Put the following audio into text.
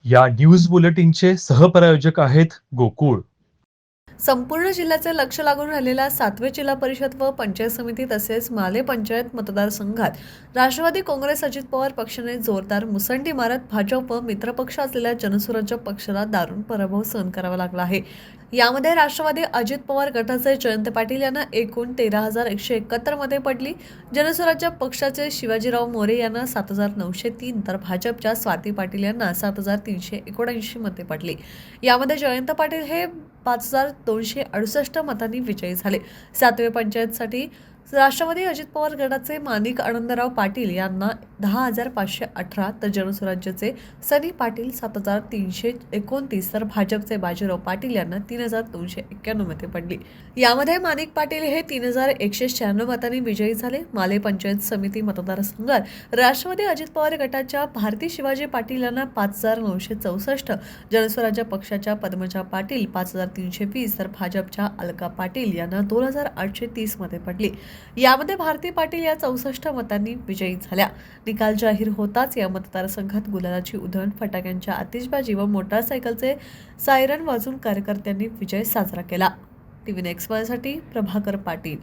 या न्यूज बुलेटिनचे सहप्रायोजक आहेत गोकुळ. संपूर्ण जिल्ह्याचे लक्ष लागून राहिलेल्या 7वे जिल्हा परिषद व पंचायत समिती तसेच माले पंचायत मतदारसंघात राष्ट्रवादी काँग्रेस अजित पवार पक्षाने जोरदार मुसंडी मारत भाजप व मित्रपक्ष असलेल्या जनसुराज्य पक्षाला दारुण पराभव सहन करावा लागला आहे. यामध्ये राष्ट्रवादी अजित पवार गटाचे जयंत पाटील यांना एकूण 13,171 मते पडली. जनसुराज्य पक्षाचे शिवाजीराव मोरे यांना 7,903 तर भाजपच्या स्वाती पाटील यांना 7,379 मते पडली. यामध्ये जयंत पाटील हे 5,268 मतांनी विजयी झाले. 7वे पंचायतसाठी राष्ट्रवादी अजित पवार गटाचे माणिक आनंदराव पाटील यांना 10,518 तर जनसुराज्यचे सनी पाटील 7,329 तर भाजपचे बाजीराव पाटील यांना 3,291 मते पडली. यामध्ये माणिक पाटील हे 3,196 मतांनी विजयी झाले. माले पंचायत समिती मतदारसंघात राष्ट्रवादी अजित पवार गटाच्या भारती शिवाजी पाटील यांना 5,964, जनसुराज्य पक्षाच्या पद्मजा पाटील 5,320 तर भाजपच्या अलका पाटील यांना 2,830 मते पडली. यामध्ये भारती पाटील या 64 मतांनी विजयी झाल्या. निकाल जाहीर होताच या मतदारसंघात गुलालाची उधळण, फटाक्यांच्या आतिषबाजी व मोटारसायकलचे सायरन वाजून कार्यकर्त्यांनी विजय साजरा केला. टीव्ही नेक्स्ट साठी प्रभाकर पाटील.